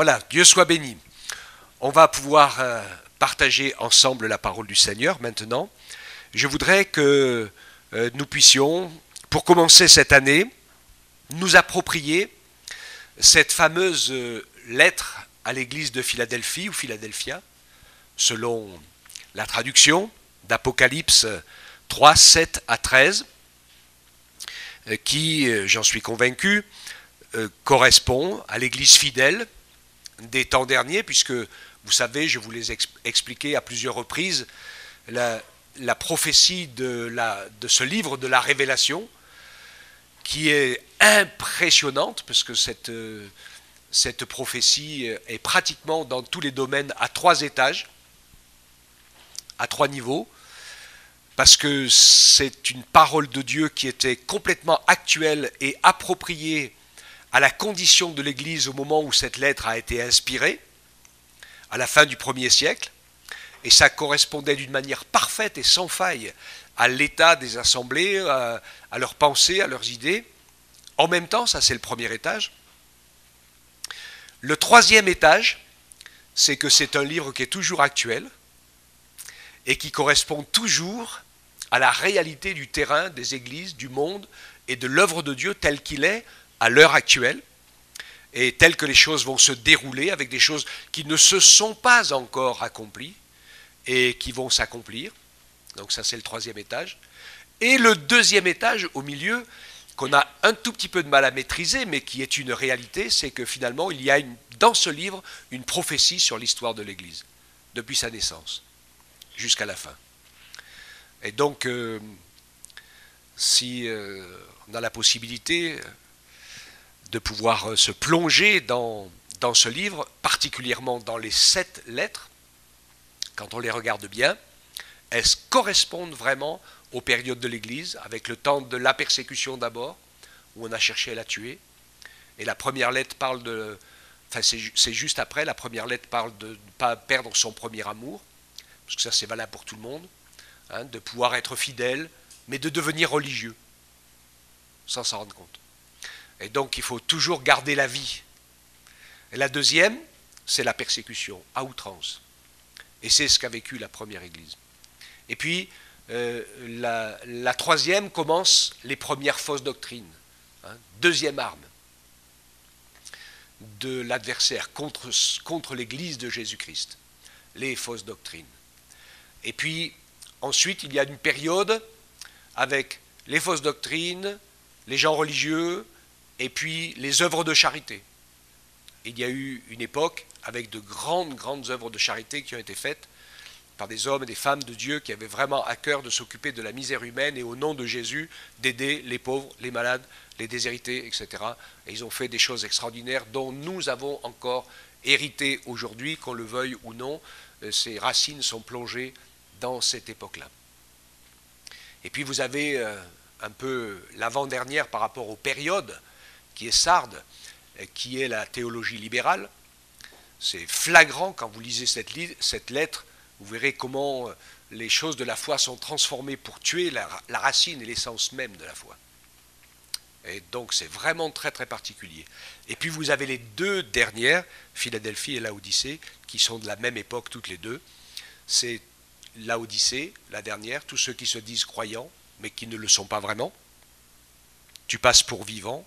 Voilà, Dieu soit béni. On va pouvoir partager ensemble la parole du Seigneur maintenant. Je voudrais que nous puissions, pour commencer cette année, nous approprier cette fameuse lettre à l'église de Philadelphie ou Philadelphia, selon la traduction d'Apocalypse 3, 7 à 13, qui, j'en suis convaincu, correspond à l'église fidèle des temps derniers, puisque, vous savez, je vous l'ai expliqué à plusieurs reprises, la prophétie de ce livre de la Révélation, qui est impressionnante, parce que cette prophétie est pratiquement dans tous les domaines à 3 étages, à 3 niveaux, parce que c'est une parole de Dieu qui était complètement actuelle et appropriée à la condition de l'Église au moment où cette lettre a été inspirée, à la fin du 1er siècle, et ça correspondait d'une manière parfaite et sans faille à l'état des assemblées, à leurs pensées, à leurs idées. En même temps, ça c'est le premier étage. Le 3e étage, c'est que c'est un livre qui est toujours actuel et qui correspond toujours à la réalité du terrain, des églises, du monde et de l'œuvre de Dieu tel qu'il est à l'heure actuelle, et tel que les choses vont se dérouler, avec des choses qui ne se sont pas encore accomplies et qui vont s'accomplir. Donc ça c'est le 3e étage. Et le 2e étage au milieu, qu'on a un tout petit peu de mal à maîtriser, mais qui est une réalité, c'est que finalement il y a dans ce livre une prophétie sur l'histoire de l'Église, depuis sa naissance jusqu'à la fin. Et donc, si on a la possibilité de pouvoir se plonger dans ce livre, particulièrement dans les 7 lettres, quand on les regarde bien, elles correspondent vraiment aux périodes de l'Église, avec le temps de la persécution d'abord, où on a cherché à la tuer. Et la première lettre parle de... Enfin, c'est juste après, la première lettre parle de ne pas perdre son premier amour, parce que ça c'est valable pour tout le monde, hein, de pouvoir être fidèle, mais de devenir religieux, sans s'en rendre compte. Et donc il faut toujours garder la vie. Et la deuxième, c'est la persécution, à outrance. Et c'est ce qu'a vécu la première Église. Et puis, la troisième commence les premières fausses doctrines. Hein, deuxième arme de l'adversaire contre l'Église de Jésus-Christ, les fausses doctrines. Et puis, ensuite, il y a une période avec les fausses doctrines, les gens religieux, et puis les œuvres de charité. Il y a eu une époque avec de grandes œuvres de charité qui ont été faites par des hommes et des femmes de Dieu qui avaient vraiment à cœur de s'occuper de la misère humaine et au nom de Jésus d'aider les pauvres, les malades, les déshérités, etc. Et ils ont fait des choses extraordinaires dont nous avons encore hérité aujourd'hui, qu'on le veuille ou non. Ces racines sont plongées dans cette époque-là. Et puis vous avez un peu l'avant-dernière par rapport aux périodes, qui est Sardes, qui est la théologie libérale. C'est flagrant quand vous lisez cette lettre. Vous verrez comment les choses de la foi sont transformées pour tuer la racine et l'essence même de la foi. Et donc c'est vraiment très particulier. Et puis vous avez les 2 dernières, Philadelphie et Laodicée, qui sont de la même époque toutes les deux. C'est Laodicée, la dernière, tous ceux qui se disent croyants, mais qui ne le sont pas vraiment. Tu passes pour vivant,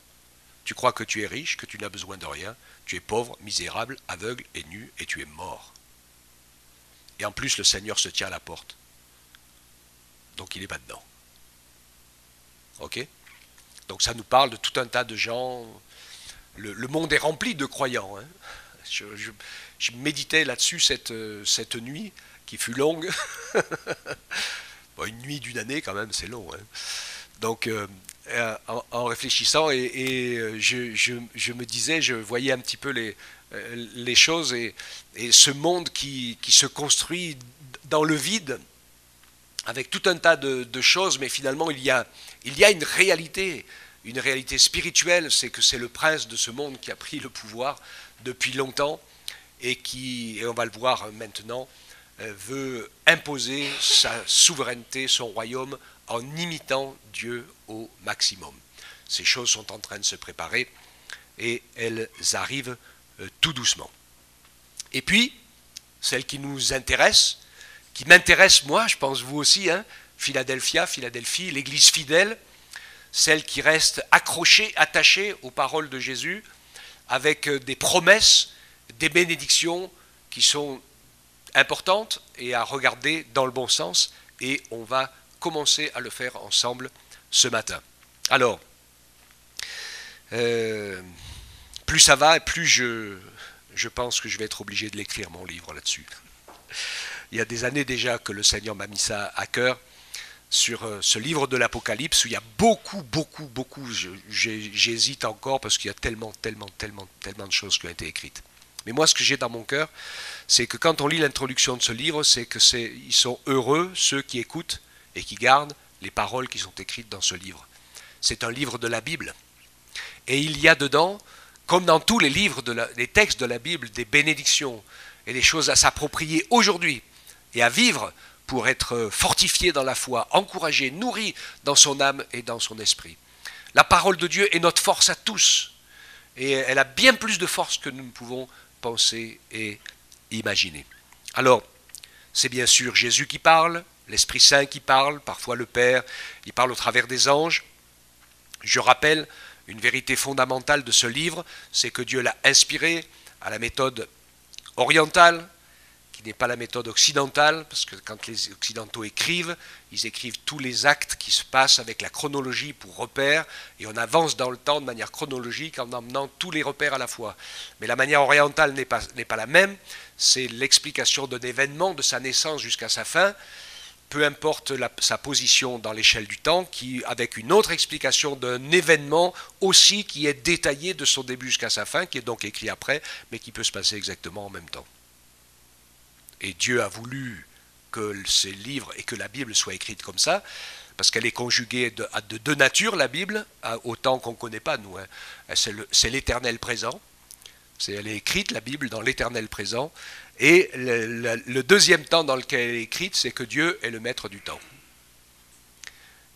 tu crois que tu es riche, que tu n'as besoin de rien, tu es pauvre, misérable, aveugle et nu, et tu es mort. Et en plus, le Seigneur se tient à la porte. Donc il n'est pas dedans. Ok ? Donc ça nous parle de tout un tas de gens. Le monde est rempli de croyants. Hein. Je méditais là-dessus cette nuit, qui fut longue. Bon, une nuit d'une année, quand même, c'est long. Hein. Donc, en réfléchissant, je me disais, je voyais un petit peu les choses et ce monde qui se construit dans le vide avec tout un tas de choses, mais finalement il y a une réalité spirituelle, c'est que c'est le prince de ce monde qui a pris le pouvoir depuis longtemps et et on va le voir maintenant, veut imposer sa souveraineté, son royaume, en imitant Dieu au maximum. Ces choses sont en train de se préparer et elles arrivent tout doucement. Et puis, celle qui nous intéresse, qui m'intéresse moi, je pense vous aussi, hein, Philadelphie, l'église fidèle, celle qui reste accrochée, attachée aux paroles de Jésus, avec des promesses, des bénédictions qui sont importantes et à regarder dans le bon sens. Et on va commencer à le faire ensemble ce matin. Alors, plus ça va, plus je pense que je vais être obligé de l'écrire, mon livre là-dessus. Il y a des années déjà que le Seigneur m'a mis ça à cœur, sur ce livre de l'Apocalypse, où il y a beaucoup, j'hésite encore parce qu'il y a tellement de choses qui ont été écrites. Mais moi, ce que j'ai dans mon cœur, c'est que quand on lit l'introduction de ce livre, c'est que ils sont heureux, ceux qui écoutent et qui gardent les paroles qui sont écrites dans ce livre. C'est un livre de la Bible. Et il y a dedans, comme dans tous les livres, les textes de la Bible, des bénédictions et des choses à s'approprier aujourd'hui et à vivre pour être fortifié dans la foi, encouragé, nourri dans son âme et dans son esprit. La parole de Dieu est notre force à tous. Et elle a bien plus de force que nous ne pouvons penser et imaginer. Alors, c'est bien sûr Jésus qui parle, l'Esprit Saint qui parle, parfois le Père, il parle au travers des anges. Je rappelle une vérité fondamentale de ce livre, c'est que Dieu l'a inspiré à la méthode orientale, qui n'est pas la méthode occidentale, parce que quand les Occidentaux écrivent, ils écrivent tous les actes qui se passent avec la chronologie pour repères, et on avance dans le temps de manière chronologique en emmenant tous les repères à la fois. Mais la manière orientale n'est pas la même, c'est l'explication d'un événement, de sa naissance jusqu'à sa fin, peu importe sa position dans l'échelle du temps, avec une autre explication d'un événement aussi qui est détaillé de son début jusqu'à sa fin, qui est donc écrit après, mais qui peut se passer exactement en même temps. Et Dieu a voulu que ces livres et que la Bible soient écrites comme ça, parce qu'elle est conjuguée de deux natures, la Bible, autant qu'on ne connaît pas, nous. Hein. C'est l'éternel présent. Elle est écrite, la Bible, dans l'éternel présent. Et le deuxième temps dans lequel elle est écrite, c'est que Dieu est le maître du temps.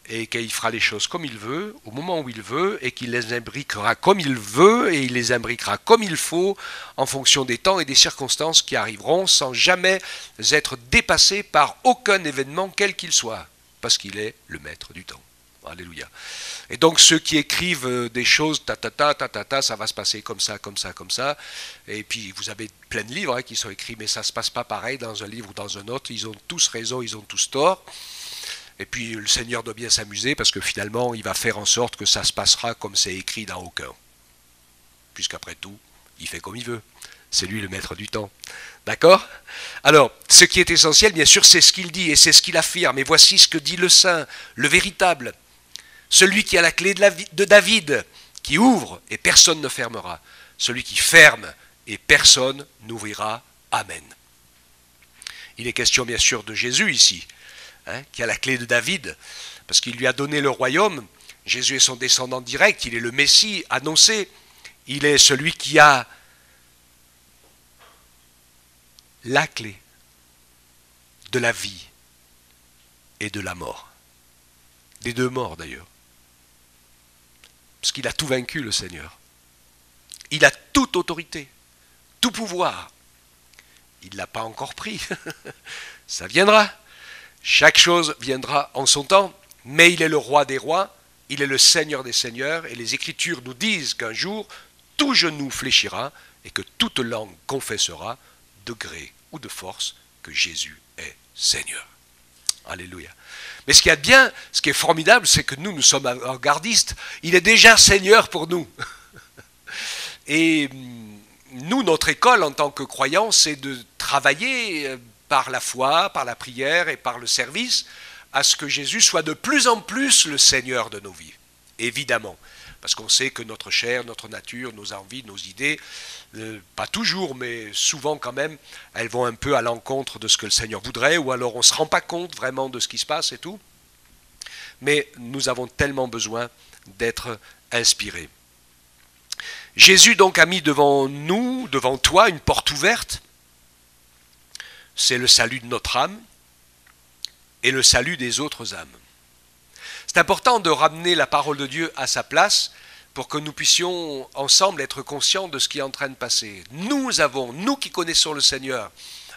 Et qu'il fera les choses comme il veut, au moment où il veut, et qu'il les imbriquera comme il veut, et il les imbriquera comme il faut, en fonction des temps et des circonstances qui arriveront, sans jamais être dépassé par aucun événement, quel qu'il soit, parce qu'il est le maître du temps. Alléluia. Et donc ceux qui écrivent des choses, ça va se passer comme ça, et puis vous avez plein de livres qui sont écrits, mais ça ne se passe pas pareil dans un livre ou dans un autre, ils ont tous raison, ils ont tous tort. Et puis le Seigneur doit bien s'amuser parce que finalement il va faire en sorte que ça se passera comme c'est écrit dans aucun. Puisqu'après tout, il fait comme il veut. C'est lui le maître du temps. D'accord ? Alors, ce qui est essentiel, bien sûr, c'est ce qu'il dit et c'est ce qu'il affirme. Et voici ce que dit le Saint, le véritable. Celui qui a la clé de David, qui ouvre et personne ne fermera. Celui qui ferme et personne n'ouvrira. Amen. Il est question bien sûr de Jésus ici. Qui a la clé de David, parce qu'il lui a donné le royaume. Jésus est son descendant direct, il est le Messie annoncé, il est celui qui a la clé de la vie et de la mort. Des deux morts d'ailleurs. Parce qu'il a tout vaincu, le Seigneur. Il a toute autorité, tout pouvoir. Il ne l'a pas encore pris. Ça viendra. Chaque chose viendra en son temps, mais il est le roi des rois, il est le Seigneur des seigneurs, et les Écritures nous disent qu'un jour, tout genou fléchira et que toute langue confessera, de gré ou de force, que Jésus est Seigneur. Alléluia. Mais ce qu'il y a de bien, ce qui est formidable, c'est que nous sommes avant-gardistes, il est déjà Seigneur pour nous. Et nous, notre école en tant que croyants, c'est de travailler par la foi, par la prière et par le service, à ce que Jésus soit de plus en plus le Seigneur de nos vies. Évidemment, parce qu'on sait que notre chair, notre nature, nos envies, nos idées, pas toujours, mais souvent quand même, elles vont un peu à l'encontre de ce que le Seigneur voudrait, ou alors on ne se rend pas compte vraiment de ce qui se passe et tout. Mais nous avons tellement besoin d'être inspirés. Jésus donc a mis devant nous, devant toi, une porte ouverte. C'est le salut de notre âme et le salut des autres âmes. C'est important de ramener la parole de Dieu à sa place pour que nous puissions ensemble être conscients de ce qui est en train de passer. Nous avons, nous qui connaissons le Seigneur,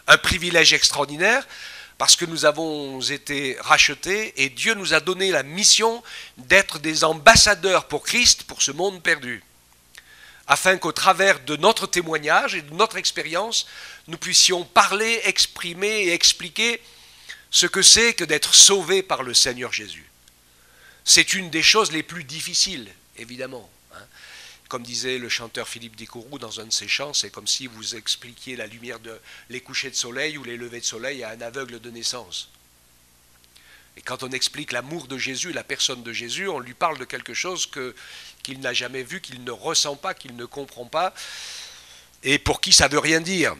un privilège extraordinaire parce que nous avons été rachetés et Dieu nous a donné la mission d'être des ambassadeurs pour Christ, pour ce monde perdu, afin qu'au travers de notre témoignage et de notre expérience, nous puissions parler, exprimer et expliquer ce que c'est que d'être sauvé par le Seigneur Jésus. C'est une des choses les plus difficiles, évidemment. Comme disait le chanteur Philippe Dicourou dans un de ses chants, c'est comme si vous expliquiez la lumière les couchers de soleil ou les levées de soleil à un aveugle de naissance. Et quand on explique l'amour de Jésus, la personne de Jésus, on lui parle de quelque chose qu'il n'a jamais vu, qu'il ne ressent pas, qu'il ne comprend pas, et pour qui ça ne veut rien dire.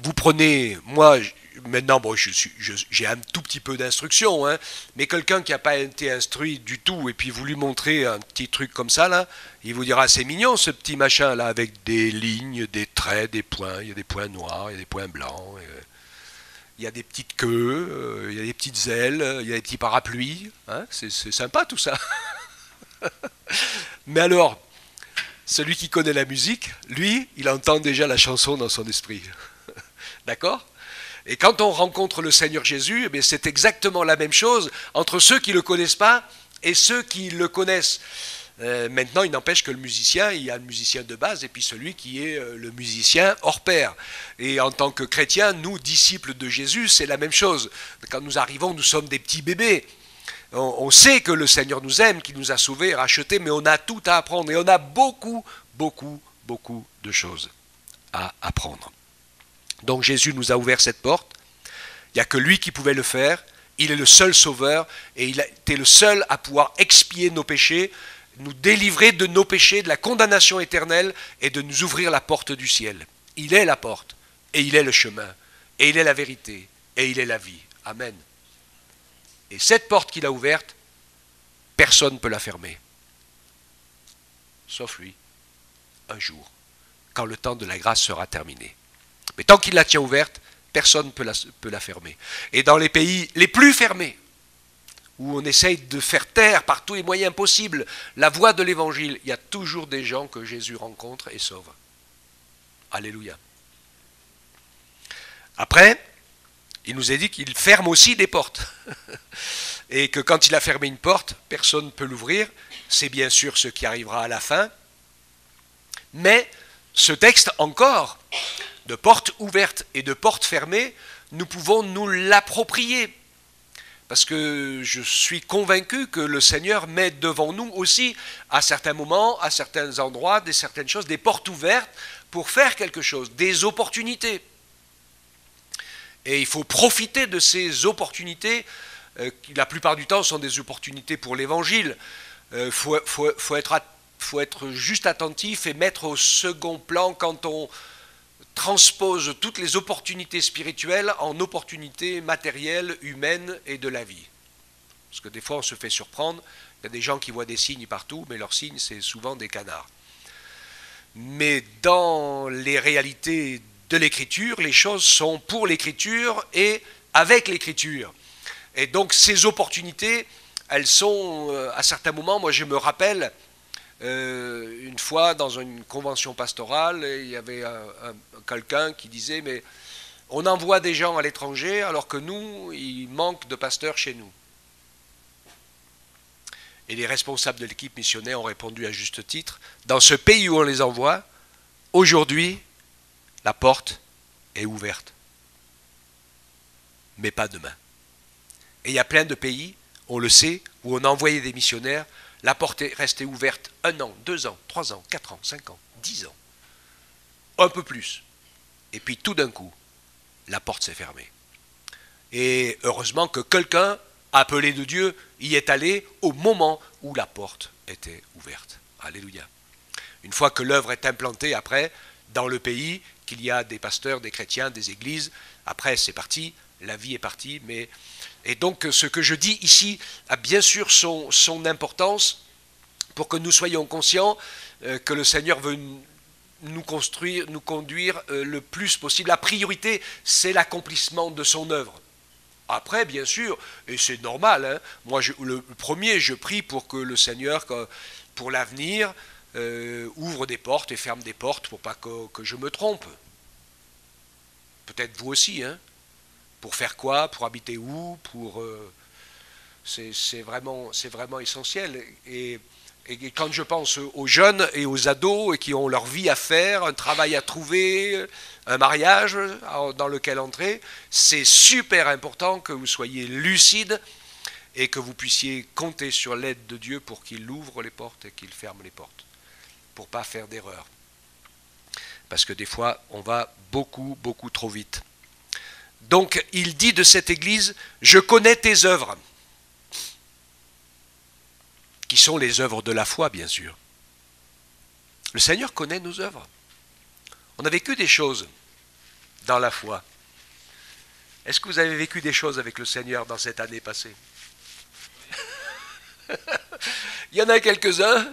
Vous prenez, moi, maintenant, bon, j'ai un tout petit peu d'instruction, hein, mais quelqu'un qui n'a pas été instruit du tout, et puis vous lui montrez un petit truc comme ça, là, il vous dira, c'est mignon ce petit machin, là, avec des lignes, des traits, des points, il y a des points noirs, il y a des points blancs, il y a des petites queues, il y a des petites ailes, il y a des petits parapluies, hein, c'est sympa tout ça. Mais alors, celui qui connaît la musique, lui, il entend déjà la chanson dans son esprit. D'accord ? Et quand on rencontre le Seigneur Jésus, eh c'est exactement la même chose entre ceux qui ne le connaissent pas et ceux qui le connaissent. Maintenant, il n'empêche que le musicien, il y a le musicien de base et puis celui qui est le musicien hors pair. Et en tant que chrétiens, nous, disciples de Jésus, c'est la même chose. Quand nous arrivons, nous sommes des petits bébés. On sait que le Seigneur nous aime, qu'il nous a sauvés, rachetés, mais on a tout à apprendre. Et on a beaucoup, beaucoup, beaucoup de choses à apprendre. Donc Jésus nous a ouvert cette porte. Il n'y a que lui qui pouvait le faire. Il est le seul sauveur et il a été le seul à pouvoir expier nos péchés, nous délivrer de nos péchés, de la condamnation éternelle et de nous ouvrir la porte du ciel. Il est la porte et il est le chemin et il est la vérité et il est la vie. Amen. Et cette porte qu'il a ouverte, personne ne peut la fermer. Sauf lui, un jour, quand le temps de la grâce sera terminé. Mais tant qu'il la tient ouverte, personne ne peut la fermer. Et dans les pays les plus fermés, où on essaye de faire taire par tous les moyens possibles la voix de l'évangile, il y a toujours des gens que Jésus rencontre et sauve. Alléluia. Après, il nous a dit qu'il ferme aussi des portes. Et que quand il a fermé une porte, personne ne peut l'ouvrir. C'est bien sûr ce qui arrivera à la fin. Mais ce texte encore, de portes ouvertes et de portes fermées, nous pouvons nous l'approprier. Parce que je suis convaincu que le Seigneur met devant nous aussi, à certains moments, à certains endroits, certaines choses, des portes ouvertes pour faire quelque chose, des opportunités. Et il faut profiter de ces opportunités, qui la plupart du temps sont des opportunités pour l'évangile. Faut être juste attentif et mettre au second plan quand on transpose toutes les opportunités spirituelles en opportunités matérielles, humaines et de la vie. Parce que des fois on se fait surprendre, il y a des gens qui voient des signes partout, mais leurs signes c'est souvent des canards. Mais dans les réalités de l'écriture, les choses sont pour l'écriture et avec l'écriture. Et donc ces opportunités, elles sont à certains moments, moi je me rappelle, une fois dans une convention pastorale, il y avait quelqu'un qui disait mais on envoie des gens à l'étranger alors que nous, il manque de pasteurs chez nous. Et les responsables de l'équipe missionnaire ont répondu à juste titre, dans ce pays où on les envoie, aujourd'hui, la porte est ouverte. Mais pas demain. Et il y a plein de pays, on le sait, où on a envoyé des missionnaires, la porte est restée ouverte 1 an, 2 ans, 3 ans, 4 ans, 5 ans, 10 ans. Un peu plus. Et puis tout d'un coup, la porte s'est fermée. Et heureusement que quelqu'un, appelé de Dieu, y est allé au moment où la porte était ouverte. Alléluia. Une fois que l'œuvre est implantée après, dans le pays, qu'il y a des pasteurs, des chrétiens, des églises, après c'est parti, la vie est partie, mais... Et donc ce que je dis ici a bien sûr son importance pour que nous soyons conscients que le Seigneur veut nous conduire le plus possible. La priorité, c'est l'accomplissement de son œuvre. Après, bien sûr, et c'est normal, hein, moi le premier, je prie pour que le Seigneur, pour l'avenir, ouvre des portes et ferme des portes pour pas que je me trompe. Peut-être vous aussi, hein. Pour faire quoi? Pour habiter où? C'est vraiment essentiel. Et quand je pense aux jeunes et aux ados qui ont leur vie à faire, un travail à trouver, un mariage dans lequel entrer, c'est super important que vous soyez lucide et que vous puissiez compter sur l'aide de Dieu pour qu'il ouvre les portes et qu'il ferme les portes, pour ne pas faire d'erreur. Parce que des fois, on va beaucoup, beaucoup trop vite. Donc, il dit de cette église, je connais tes œuvres, qui sont les œuvres de la foi, bien sûr. Le Seigneur connaît nos œuvres. On a vécu des choses dans la foi. Est-ce que vous avez vécu des choses avec le Seigneur dans cette année passée? Il y en a quelques-uns,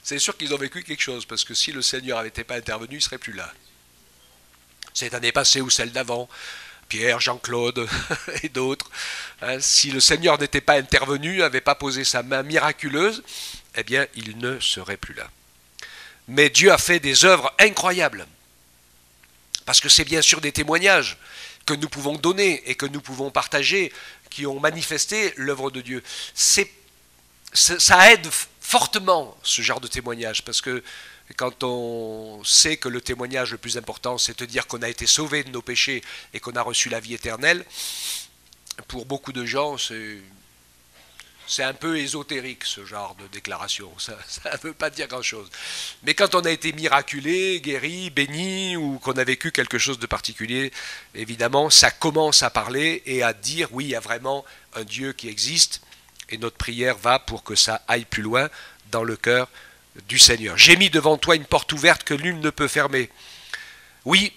c'est sûr qu'ils ont vécu quelque chose, parce que si le Seigneur n'était pas intervenu, il ne serait plus là. Cette année passée ou celle d'avant, Pierre, Jean-Claude et d'autres, hein, si le Seigneur n'était pas intervenu, n'avait pas posé sa main miraculeuse, eh bien, il ne serait plus là. Mais Dieu a fait des œuvres incroyables, parce que c'est bien sûr des témoignages que nous pouvons donner et que nous pouvons partager, qui ont manifesté l'œuvre de Dieu. Ça aide fortement ce genre de témoignage, parce que quand on sait que le témoignage le plus important, c'est de dire qu'on a été sauvé de nos péchés et qu'on a reçu la vie éternelle, pour beaucoup de gens, c'est un peu ésotérique ce genre de déclaration, ça ne veut pas dire grand-chose. Mais quand on a été miraculé, guéri, béni, ou qu'on a vécu quelque chose de particulier, évidemment, ça commence à parler et à dire, oui, il y a vraiment un Dieu qui existe, et notre prière va pour que ça aille plus loin dans le cœur du Seigneur. J'ai mis devant toi une porte ouverte que nul ne peut fermer. Oui,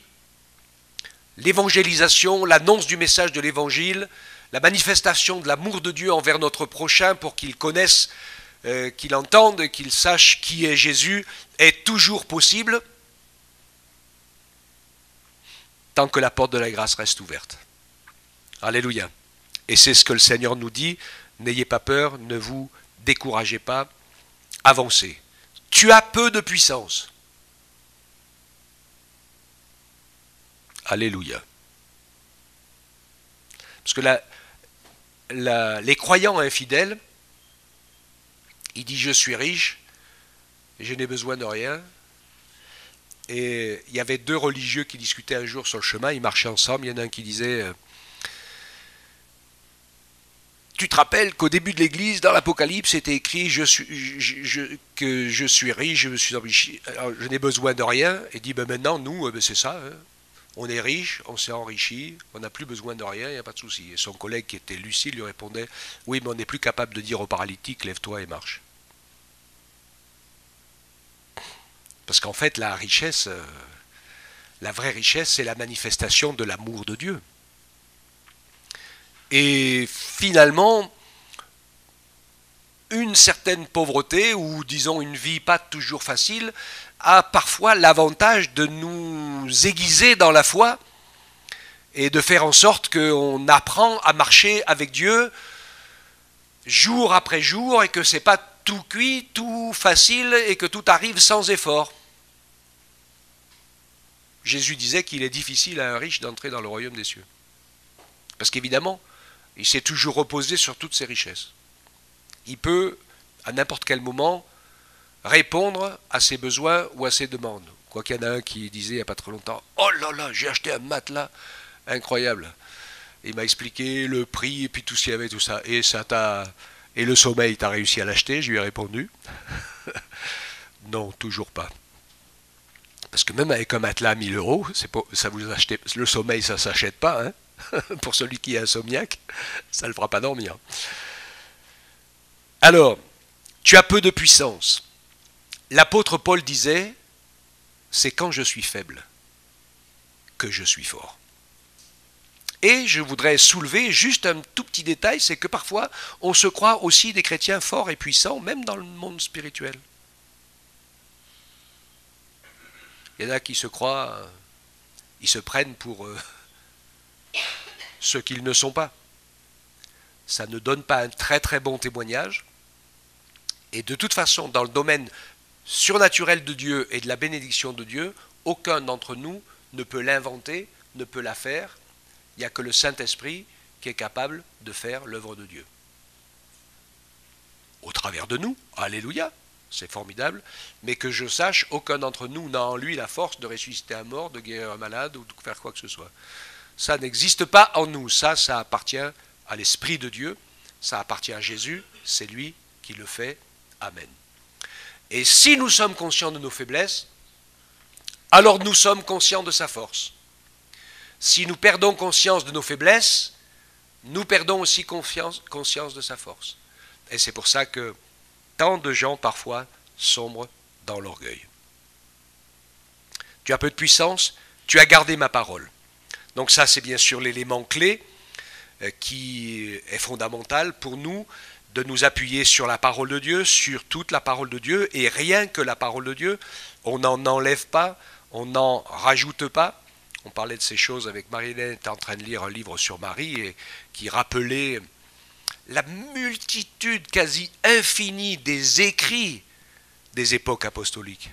l'évangélisation, l'annonce du message de l'évangile, la manifestation de l'amour de Dieu envers notre prochain pour qu'il connaisse, qu'il entende, qu'il sache qui est Jésus, est toujours possible tant que la porte de la grâce reste ouverte. Alléluia. Et c'est ce que le Seigneur nous dit, n'ayez pas peur, ne vous découragez pas, avancez. Tu as peu de puissance. Alléluia. Parce que les croyants infidèles, il dit je suis riche, je n'ai besoin de rien. Et il y avait deux religieux qui discutaient un jour sur le chemin, ils marchaient ensemble, il y en a un qui disait tu te rappelles qu'au début de l'Église, dans l'Apocalypse, c'était écrit que je suis riche, je me suis enrichi, alors, je n'ai besoin de rien. Et dit maintenant, nous, c'est ça, hein. On est riche, on s'est enrichi, on n'a plus besoin de rien, il n'y a pas de souci. Et son collègue qui était lucide lui répondait oui, mais on n'est plus capable de dire au paralytique lève-toi et marche. Parce qu'en fait, la richesse, la vraie richesse, c'est la manifestation de l'amour de Dieu. Et finalement, une certaine pauvreté, ou disons une vie pas toujours facile, a parfois l'avantage de nous aiguiser dans la foi et de faire en sorte qu'on apprend à marcher avec Dieu jour après jour et que ce n'est pas tout cuit, tout facile et que tout arrive sans effort. Jésus disait qu'il est difficile à un riche d'entrer dans le royaume des cieux. Parce qu'évidemment, il s'est toujours reposé sur toutes ses richesses. Il peut, à n'importe quel moment, répondre à ses besoins ou à ses demandes. Quoi qu'il y en a un qui disait il n'y a pas trop longtemps « Oh là là, j'ai acheté un matelas incroyable !» Il m'a expliqué le prix et puis tout ce qu'il y avait, tout ça. Et le sommeil, t'as réussi à l'acheter? Je lui ai répondu « Non, toujours pas. » Parce que même avec un matelas à 1000 €, ça vous achetez, le sommeil, ça ne s'achète pas, hein. Pour celui qui est insomniaque, ça ne le fera pas dormir. Alors, tu as peu de puissance. L'apôtre Paul disait, c'est quand je suis faible que je suis fort. Et je voudrais soulever juste un tout petit détail, c'est que parfois, on se croit aussi des chrétiens forts et puissants, même dans le monde spirituel. Il y en a qui se croient, ils se prennent pour ce qu'ils ne sont pas. Ça ne donne pas un très très bon témoignage. Et de toute façon, dans le domaine surnaturel de Dieu et de la bénédiction de Dieu, aucun d'entre nous ne peut l'inventer, ne peut la faire. Il n'y a que le Saint-Esprit qui est capable de faire l'œuvre de Dieu. Au travers de nous, alléluia, c'est formidable, mais que je sache, aucun d'entre nous n'a en lui la force de ressusciter un mort, de guérir un malade ou de faire quoi que ce soit. Ça n'existe pas en nous, ça appartient à l'Esprit de Dieu, ça appartient à Jésus, c'est lui qui le fait. Amen. Et si nous sommes conscients de nos faiblesses, alors nous sommes conscients de sa force. Si nous perdons conscience de nos faiblesses, nous perdons aussi conscience de sa force. Et c'est pour ça que tant de gens parfois sombrent dans l'orgueil. Tu as peu de puissance, tu as gardé ma parole. Donc ça, c'est bien sûr l'élément clé qui est fondamental pour nous, de nous appuyer sur la parole de Dieu, sur toute la parole de Dieu, et rien que la parole de Dieu. On n'en enlève pas, on n'en rajoute pas. On parlait de ces choses avec Marie-Hélène, était en train de lire un livre sur Marie, et qui rappelait la multitude quasi infinie des écrits des époques apostoliques.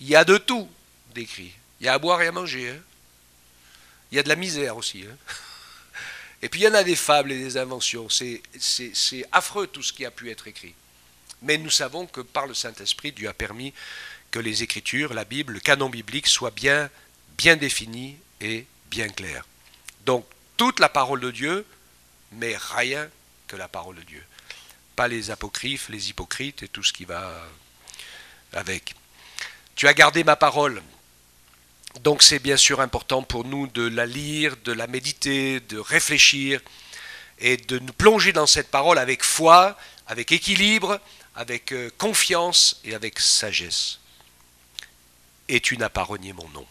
Il y a de tout d'écrits. Il y a à boire et à manger. Hein. Il y a de la misère aussi. Hein. Et puis il y en a des fables et des inventions. C'est affreux tout ce qui a pu être écrit. Mais nous savons que par le Saint-Esprit, Dieu a permis que les Écritures, la Bible, le canon biblique soit bien défini et bien clair. Donc toute la parole de Dieu, mais rien que la parole de Dieu. Pas les apocryphes, les hypocrites et tout ce qui va avec. Tu as gardé ma parole. Donc c'est bien sûr important pour nous de la lire, de la méditer, de réfléchir et de nous plonger dans cette parole avec foi, avec équilibre, avec confiance et avec sagesse. Et tu n'as pas renié mon nom.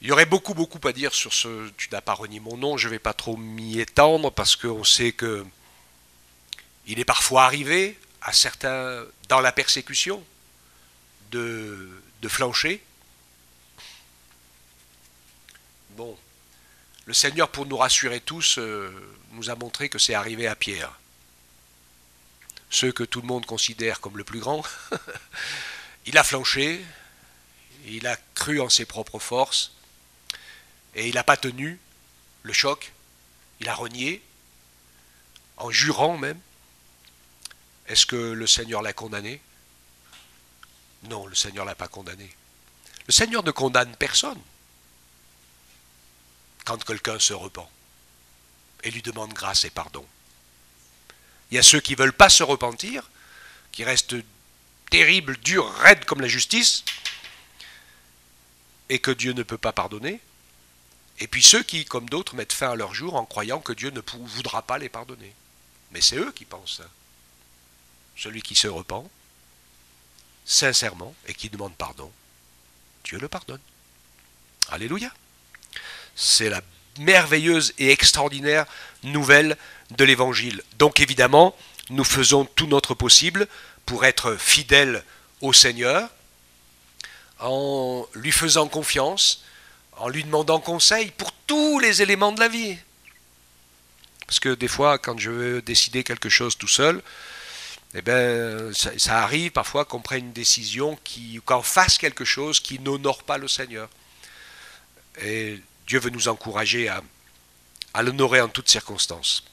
Il y aurait beaucoup à dire sur ce « tu n'as pas renié mon nom », je ne vais pas trop m'y étendre parce qu'on sait que il est parfois arrivé à certains, dans la persécution, de flancher. Bon, le Seigneur, pour nous rassurer tous, nous a montré que c'est arrivé à Pierre. Ceux que tout le monde considère comme le plus grand, il a flanché, il a cru en ses propres forces, et il n'a pas tenu le choc, il a renié, en jurant même. Est-ce que le Seigneur l'a condamné? Non, le Seigneur ne l'a pas condamné. Le Seigneur ne condamne personne quand quelqu'un se repent et lui demande grâce et pardon. Il y a ceux qui ne veulent pas se repentir, qui restent terribles, durs, raides comme la justice, et que Dieu ne peut pas pardonner. Et puis ceux qui, comme d'autres, mettent fin à leur jour en croyant que Dieu ne voudra pas les pardonner. Mais c'est eux qui pensent ça. Celui qui se repent, sincèrement, et qui demande pardon, Dieu le pardonne. Alléluia. C'est la merveilleuse et extraordinaire nouvelle de l'Évangile. Donc évidemment, nous faisons tout notre possible pour être fidèles au Seigneur, en lui faisant confiance, en lui demandant conseil pour tous les éléments de la vie. Parce que des fois, quand je veux décider quelque chose tout seul, eh bien, ça arrive parfois qu'on prenne une décision, qu'on fasse quelque chose qui n'honore pas le Seigneur. Et Dieu veut nous encourager à l'honorer en toutes circonstances.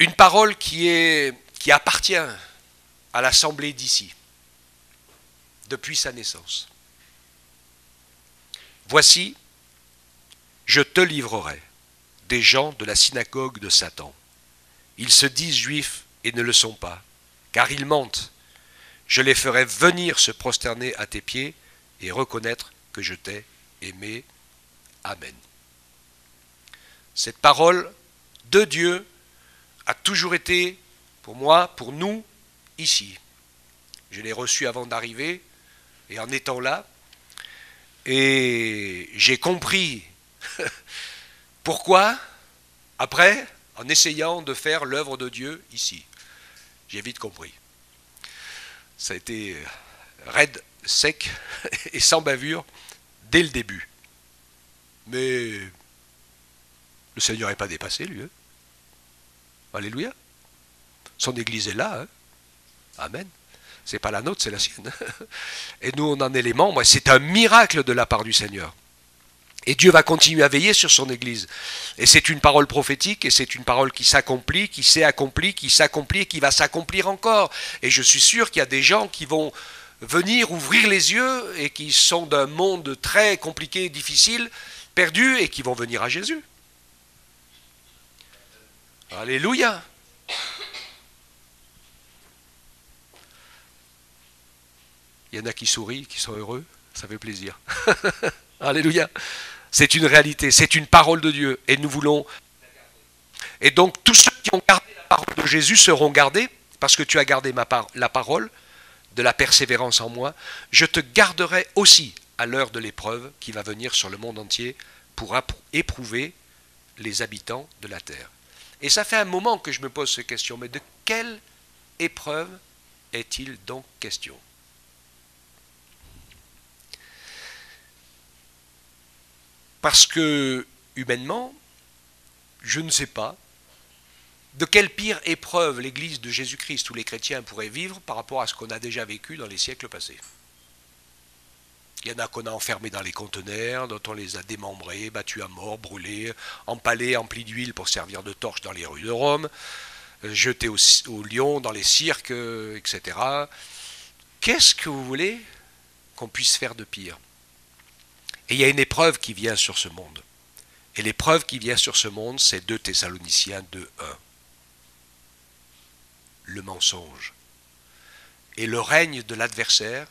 Une parole qui appartient à l'assemblée d'ici, depuis sa naissance. Voici, je te livrerai des gens de la synagogue de Satan. Ils se disent juifs et ne le sont pas, car ils mentent. Je les ferai venir se prosterner à tes pieds et reconnaître que je t'ai aimé. Amen. Cette parole de Dieu a toujours été, pour moi, pour nous, ici. Je l'ai reçue avant d'arriver, et en étant là, et j'ai compris pourquoi, après, en essayant de faire l'œuvre de Dieu ici. J'ai vite compris. Ça a été raide, sec et sans bavure dès le début. Mais le Seigneur n'est pas dépassé, lui. Hein. Alléluia. Son Église est là. Hein. Amen. C'est pas la nôtre, c'est la sienne. Et nous, on en est les membres. C'est un miracle de la part du Seigneur. Et Dieu va continuer à veiller sur son Église. Et c'est une parole prophétique, et c'est une parole qui s'accomplit, qui s'est accomplie, qui s'accomplit et qui va s'accomplir encore. Et je suis sûr qu'il y a des gens qui vont venir ouvrir les yeux et qui sont d'un monde très compliqué, difficile, perdus, et qui vont venir à Jésus. Alléluia. Il y en a qui sourient, qui sont heureux, ça fait plaisir. Alléluia. C'est une réalité, c'est une parole de Dieu, et nous voulons... Et donc tous ceux qui ont gardé la parole de Jésus seront gardés, parce que tu as gardé la parole de la persévérance en moi. Je te garderai aussi à l'heure de l'épreuve qui va venir sur le monde entier pour éprouver les habitants de la terre. Et ça fait un moment que je me pose ces questions, mais de quelle épreuve est-il donc question ? Parce que, humainement, je ne sais pas de quelle pire épreuve l'Église de Jésus-Christ ou les chrétiens pourraient vivre par rapport à ce qu'on a déjà vécu dans les siècles passés. Il y en a qu'on a enfermés dans les conteneurs, dont on les a démembrés, battus à mort, brûlés, empalés, emplis d'huile pour servir de torche dans les rues de Rome, jetés au lion, dans les cirques, etc. Qu'est-ce que vous voulez qu'on puisse faire de pire ? Et il y a une épreuve qui vient sur ce monde. Et l'épreuve qui vient sur ce monde, c'est 2 Thessaloniciens 2:1. Le mensonge. Et le règne de l'adversaire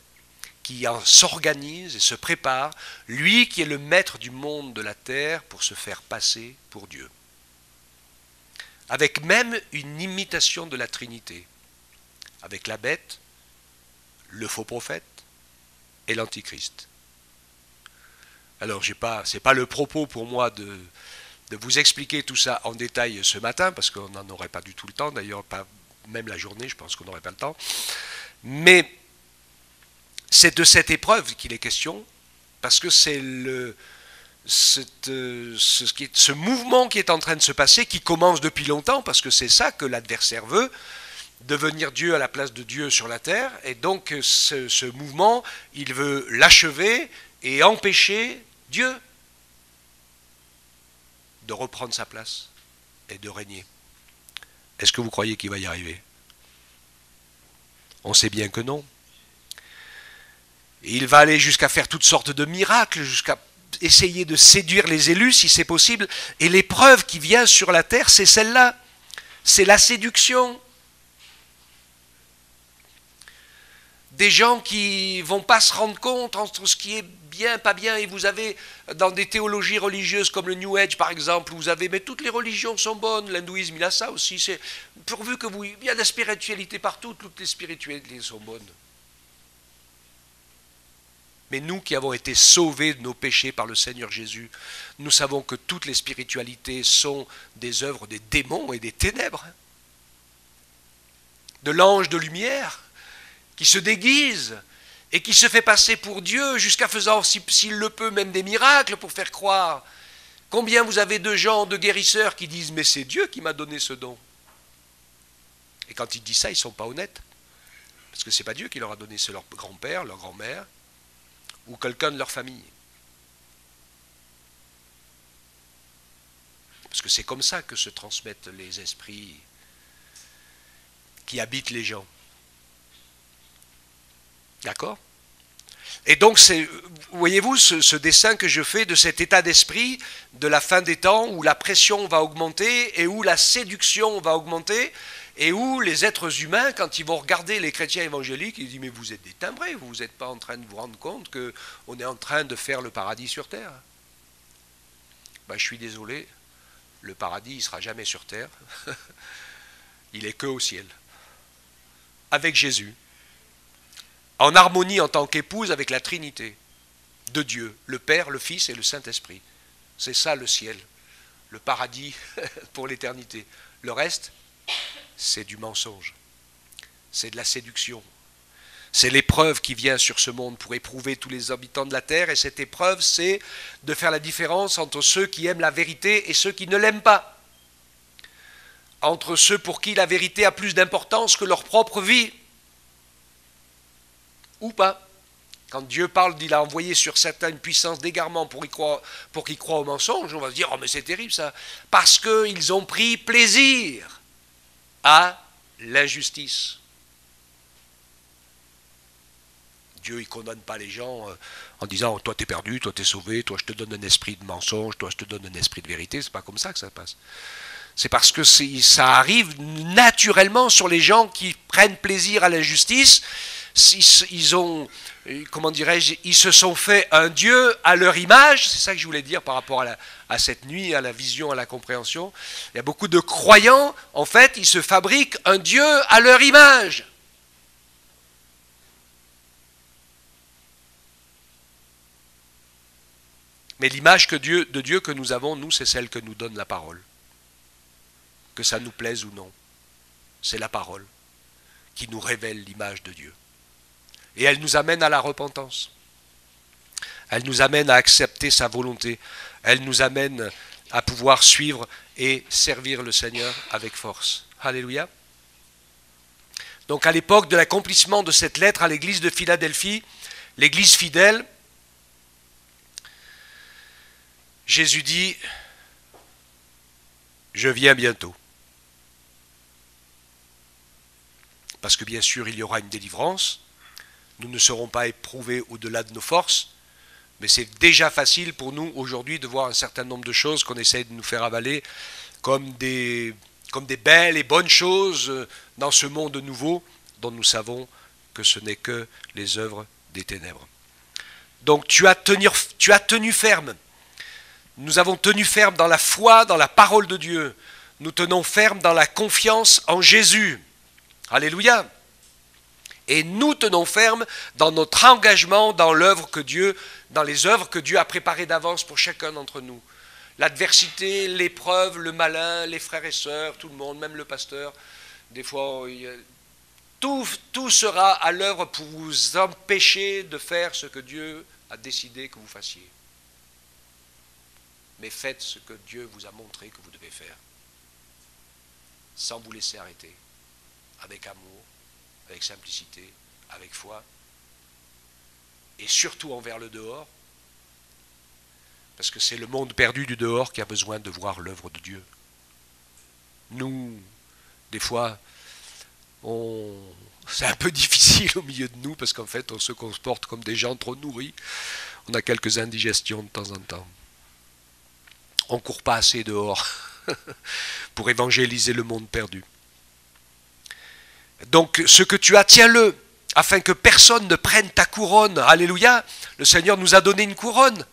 qui s'organise et se prépare, lui qui est le maître du monde de la terre pour se faire passer pour Dieu. Avec même une imitation de la Trinité. Avec la bête, le faux prophète et l'antichrist. Alors, ce n'est pas le propos pour moi de vous expliquer tout ça en détail ce matin, parce qu'on n'en aurait pas du tout le temps, d'ailleurs, pas même la journée, je pense qu'on n'aurait pas le temps. Mais c'est de cette épreuve qu'il est question, parce que c'est ce mouvement qui est en train de se passer, qui commence depuis longtemps, parce que c'est ça que l'adversaire veut, devenir Dieu à la place de Dieu sur la terre, et donc ce mouvement, il veut l'achever et empêcher Dieu de reprendre sa place et de régner. Est-ce que vous croyez qu'il va y arriver ? On sait bien que non. Et il va aller jusqu'à faire toutes sortes de miracles, jusqu'à essayer de séduire les élus si c'est possible. Et l'épreuve qui vient sur la terre, c'est celle-là. C'est la séduction. Des gens qui ne vont pas se rendre compte entre ce qui est bien, pas bien, et vous avez dans des théologies religieuses comme le New Age par exemple, vous avez, mais toutes les religions sont bonnes, l'hindouisme il a ça aussi, c'est pourvu que il y a de la spiritualité partout, toutes les spiritualités sont bonnes. Mais nous qui avons été sauvés de nos péchés par le Seigneur Jésus, nous savons que toutes les spiritualités sont des œuvres des démons et des ténèbres, de l'ange de lumière, qui se déguise et qui se fait passer pour Dieu jusqu'à faisant, s'il le peut, même des miracles pour faire croire. Combien vous avez de gens, de guérisseurs qui disent « mais c'est Dieu qui m'a donné ce don ». Et quand ils disent ça, ils ne sont pas honnêtes. Parce que ce n'est pas Dieu qui leur a donné, c'est leur grand-père, leur grand-mère, ou quelqu'un de leur famille. Parce que c'est comme ça que se transmettent les esprits qui habitent les gens. D'accord ? Et donc, voyez-vous, ce dessin que je fais de cet état d'esprit de la fin des temps où la pression va augmenter et où la séduction va augmenter et où les êtres humains, quand ils vont regarder les chrétiens évangéliques, ils disent « mais vous êtes des timbrés, vous n'êtes pas en train de vous rendre compte qu'on est en train de faire le paradis sur terre. » Ben, je suis désolé, le paradis, il ne sera jamais sur terre. Il est que au ciel. Avec Jésus. En harmonie en tant qu'épouse avec la Trinité de Dieu, le Père, le Fils et le Saint-Esprit. C'est ça le ciel, le paradis pour l'éternité. Le reste, c'est du mensonge, c'est de la séduction. C'est l'épreuve qui vient sur ce monde pour éprouver tous les habitants de la terre, et cette épreuve, c'est de faire la différence entre ceux qui aiment la vérité et ceux qui ne l'aiment pas. entre ceux pour qui la vérité a plus d'importance que leur propre vie. Ou pas. Quand Dieu parle d'il a envoyé sur certains une puissance d'égarement pour qu'ils croient au mensonge, on va se dire, oh mais c'est terrible ça, parce qu'ils ont pris plaisir à l'injustice. Dieu, il ne condamne pas les gens en disant, toi t'es perdu, toi t'es sauvé, toi je te donne un esprit de mensonge, toi je te donne un esprit de vérité, c'est pas comme ça que ça passe. C'est parce que ça arrive naturellement sur les gens qui prennent plaisir à l'injustice. Ils ont, comment dirais-je, ils se sont fait un Dieu à leur image, c'est ça que je voulais dire par rapport à cette nuit, à la vision, à la compréhension. Il y a beaucoup de croyants, en fait, ils se fabriquent un Dieu à leur image. Mais l'image de Dieu que nous avons, nous, c'est celle que nous donne la parole. Que ça nous plaise ou non, c'est la parole qui nous révèle l'image de Dieu. Et elle nous amène à la repentance. Elle nous amène à accepter sa volonté. Elle nous amène à pouvoir suivre et servir le Seigneur avec force. Alléluia. Donc à l'époque de l'accomplissement de cette lettre à l'église de Philadelphie, l'église fidèle, Jésus dit, je viens bientôt. Parce que bien sûr, il y aura une délivrance. Nous ne serons pas éprouvés au-delà de nos forces. Mais c'est déjà facile pour nous aujourd'hui de voir un certain nombre de choses qu'on essaie de nous faire avaler comme des belles et bonnes choses dans ce monde nouveau dont nous savons que ce n'est que les œuvres des ténèbres. Donc tu as tenu ferme. Nous avons tenu ferme dans la foi, dans la parole de Dieu. Nous tenons ferme dans la confiance en Jésus. Alléluia. Et nous tenons ferme dans notre engagement dans l'œuvre que Dieu, dans les œuvres que Dieu a préparées d'avance pour chacun d'entre nous. L'adversité, l'épreuve, le malin, les frères et sœurs, tout le monde, même le pasteur, des fois, tout sera à l'œuvre pour vous empêcher de faire ce que Dieu a décidé que vous fassiez. Mais faites ce que Dieu vous a montré que vous devez faire, sans vous laisser arrêter, avec amour, avec simplicité, avec foi, et surtout envers le dehors, parce que c'est le monde perdu du dehors qui a besoin de voir l'œuvre de Dieu. Nous, des fois, c'est un peu difficile au milieu de nous, parce qu'en fait, on se comporte comme des gens trop nourris. On a quelques indigestions de temps en temps. On ne court pas assez dehors pour évangéliser le monde perdu. Donc, ce que tu as, tiens-le, afin que personne ne prenne ta couronne. Alléluia, le Seigneur nous a donné une couronne.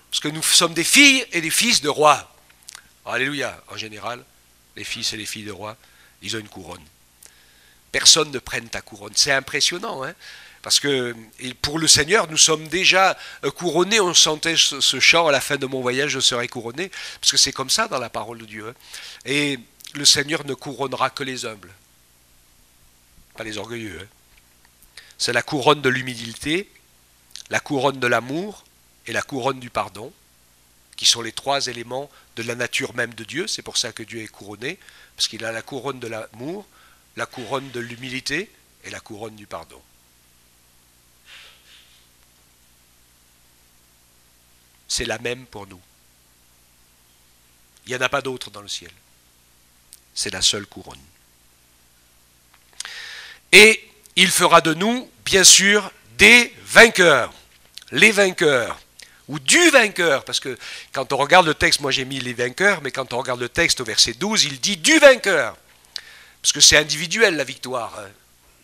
Parce que nous sommes des filles et des fils de rois. Alléluia, en général, les fils et les filles de rois, ils ont une couronne. Personne ne prenne ta couronne. C'est impressionnant, hein, parce que pour le Seigneur, nous sommes déjà couronnés. On chantait ce chant à la fin de mon voyage, je serai couronné, parce que c'est comme ça dans la parole de Dieu. Hein. Et le Seigneur ne couronnera que les humbles, pas les orgueilleux. Hein. C'est la couronne de l'humilité, la couronne de l'amour et la couronne du pardon, qui sont les trois éléments de la nature même de Dieu. C'est pour ça que Dieu est couronné, parce qu'il a la couronne de l'amour, la couronne de l'humilité et la couronne du pardon. C'est la même pour nous. Il n'y en a pas d'autre dans le ciel. C'est la seule couronne. Et il fera de nous, bien sûr, des vainqueurs. Les vainqueurs, ou du vainqueur, parce que quand on regarde le texte, moi j'ai mis les vainqueurs, mais quand on regarde le texte au verset 12, il dit du vainqueur. Parce que c'est individuel la victoire.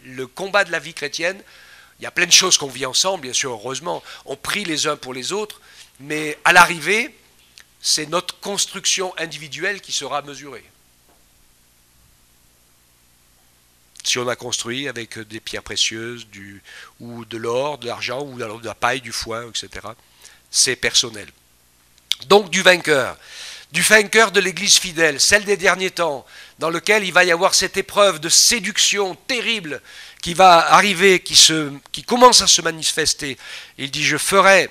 Le combat de la vie chrétienne, il y a plein de choses qu'on vit ensemble, bien sûr, heureusement. On prie les uns pour les autres, mais à l'arrivée, c'est notre construction individuelle qui sera mesurée. Si on a construit avec des pierres précieuses, ou de l'or, de l'argent, ou de la paille, du foin, etc., c'est personnel. Donc du vainqueur de l'Église fidèle, celle des derniers temps, dans lequel il va y avoir cette épreuve de séduction terrible qui va arriver, qui commence à se manifester. Il dit, je ferai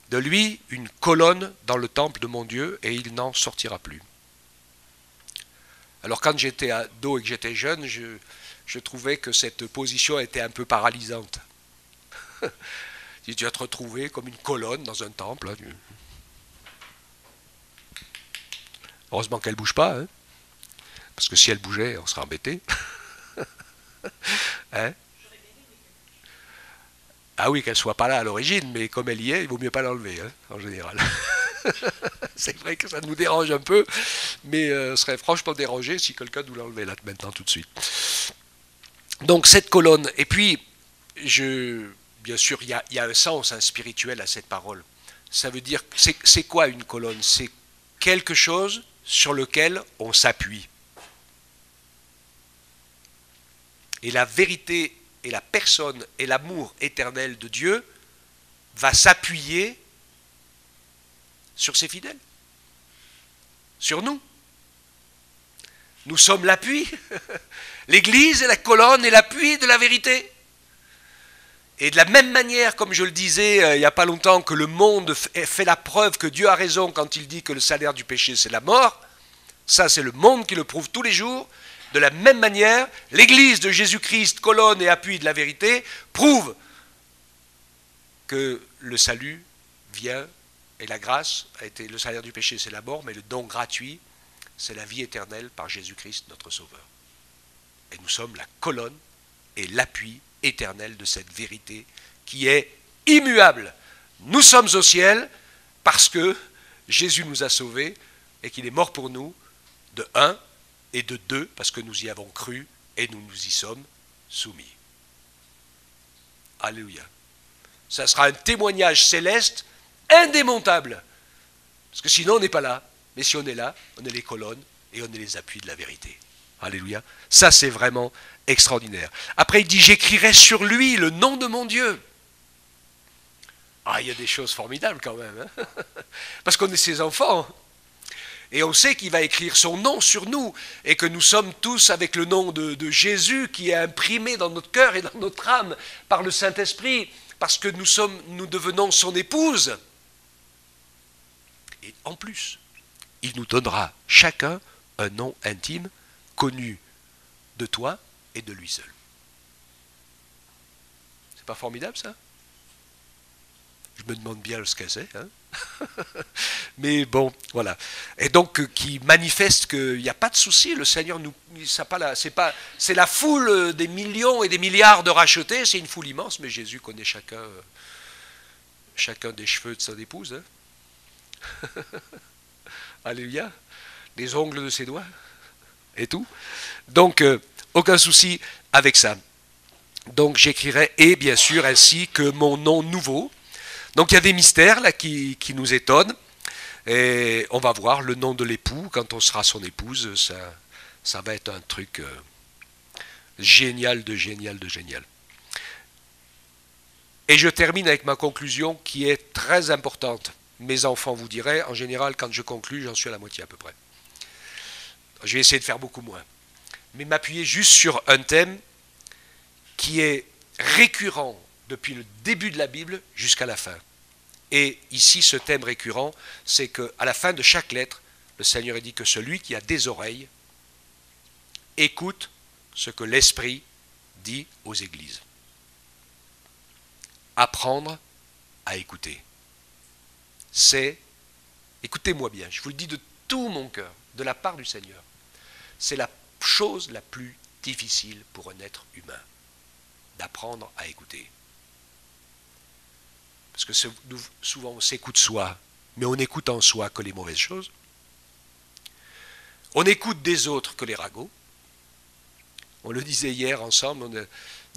de lui une colonne dans le temple de mon Dieu et il n'en sortira plus. Alors quand j'étais ado et que j'étais jeune, je trouvais que cette position était un peu paralysante. Tu dois te retrouver comme une colonne dans un temple. Hein. Heureusement qu'elle ne bouge pas, hein, parce que si elle bougeait, on serait embêté. Hein? Ah oui, qu'elle soit pas là à l'origine, mais comme elle y est, il vaut mieux pas l'enlever, hein, en général. C'est vrai que ça nous dérange un peu, mais ce serait franchement dérangé si quelqu'un nous l'enlevait là maintenant tout de suite. Donc cette colonne, et puis, bien sûr, il y a un sens spirituel à cette parole. Ça veut dire, c'est quoi une colonne? C'est quelque chose sur lequel on s'appuie. Et la vérité et la personne et l'amour éternel de Dieu va s'appuyer sur ses fidèles, sur nous. Nous sommes l'appui. L'Église est la colonne et l'appui de la vérité. Et de la même manière, comme je le disais il n'y a pas longtemps, que le monde fait la preuve que Dieu a raison quand il dit que le salaire du péché c'est la mort, ça c'est le monde qui le prouve tous les jours. De la même manière, l'Église de Jésus-Christ, colonne et appui de la vérité, prouve que le salut vient et la grâce a été, le salaire du péché c'est la mort, mais le don gratuit c'est la vie éternelle par Jésus-Christ notre Sauveur. Et nous sommes la colonne et l'appui éternel de cette vérité qui est immuable. Nous sommes au ciel parce que Jésus nous a sauvés et qu'il est mort pour nous, de un, et de deux, parce que nous y avons cru et nous nous y sommes soumis. Alléluia. Ça sera un témoignage céleste indémontable. Parce que sinon on n'est pas là. Mais si on est là, on est les colonnes et on est les appuis de la vérité. Alléluia. Ça c'est vraiment extraordinaire. Après il dit, j'écrirai sur lui le nom de mon Dieu. Ah, il y a des choses formidables quand même. Hein. Parce qu'on est ses enfants. Et on sait qu'il va écrire son nom sur nous, et que nous sommes tous avec le nom de Jésus qui est imprimé dans notre cœur et dans notre âme par le Saint-Esprit, parce que nous devenons son épouse. Et en plus, il nous donnera chacun un nom intime, connu de toi et de lui seul. C'est pas formidable ça? Je me demande bien ce que c'est, hein. Mais bon, voilà. Et donc, qui manifeste qu'il n'y a pas de souci, le Seigneur nous, c'est la foule des millions et des milliards de rachetés, c'est une foule immense, mais Jésus connaît chacun des cheveux de son épouse. Hein. Alléluia. Les ongles de ses doigts et tout. Donc, aucun souci avec ça. Donc, j'écrirai, et bien sûr, ainsi que mon nom nouveau. Donc il y a des mystères là qui nous étonnent, et on va voir le nom de l'époux, quand on sera son épouse, ça va être un truc génial de génial de génial. Et je termine avec ma conclusion qui est très importante. Mes enfants vous diraient, en général quand je conclus, j'en suis à la moitié à peu près. Je vais essayer de faire beaucoup moins. Mais m'appuyer juste sur un thème qui est récurrent depuis le début de la Bible jusqu'à la fin. Et ici, ce thème récurrent, c'est qu'à la fin de chaque lettre, le Seigneur a dit que celui qui a des oreilles écoute ce que l'Esprit dit aux églises. Apprendre à écouter. C'est, écoutez-moi bien, je vous le dis de tout mon cœur, de la part du Seigneur, c'est la chose la plus difficile pour un être humain, d'apprendre à écouter. Parce que souvent on s'écoute soi, mais on écoute en soi que les mauvaises choses. On écoute des autres que les ragots. On le disait hier ensemble,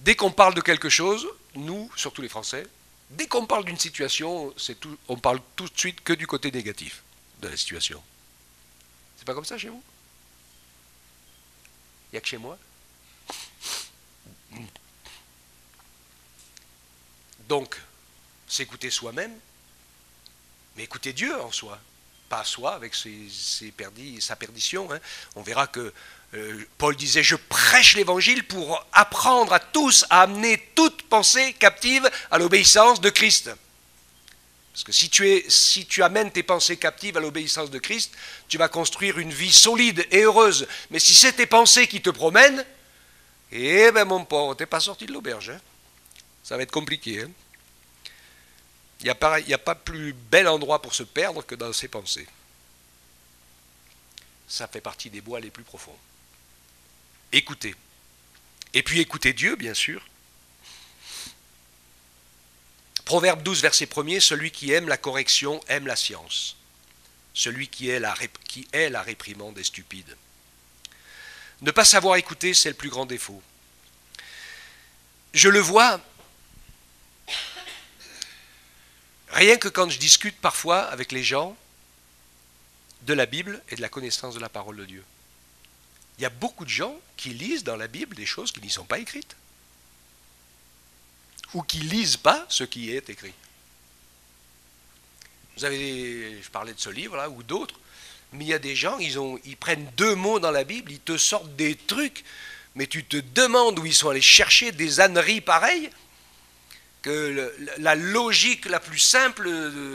dès qu'on parle de quelque chose, nous, surtout les Français, dès qu'on parle d'une situation, on parle tout de suite que du côté négatif de la situation. C'est pas comme ça chez vous? Il n'y a que chez moi? Donc, s'écouter soi-même, mais écouter Dieu en soi, pas soi avec sa perdition. Hein. On verra que Paul disait, je prêche l'évangile pour apprendre à tous à amener toute pensée captive à l'obéissance de Christ. Parce que si tu amènes tes pensées captives à l'obéissance de Christ, tu vas construire une vie solide et heureuse. Mais si c'est tes pensées qui te promènent, eh ben mon pauvre, t'es pas sorti de l'auberge. Hein. Ça va être compliqué. Hein. Il n'y a pas plus bel endroit pour se perdre que dans ses pensées. Ça fait partie des bois les plus profonds. Écoutez. Et puis écoutez Dieu, bien sûr. Proverbe 12, verset 1er, celui qui aime la correction aime la science. Celui qui est la réprimande des stupides. Ne pas savoir écouter, c'est le plus grand défaut. Je le vois, rien que quand je discute parfois avec les gens de la Bible et de la connaissance de la parole de Dieu. Il y a beaucoup de gens qui lisent dans la Bible des choses qui n'y sont pas écrites. Ou qui ne lisent pas ce qui est écrit. Je parlais de ce livre-là, ou d'autres, mais il y a des gens, ils prennent 2 mots dans la Bible, ils te sortent des trucs, mais tu te demandes où ils sont allés chercher des âneries pareilles, que la logique la plus simple,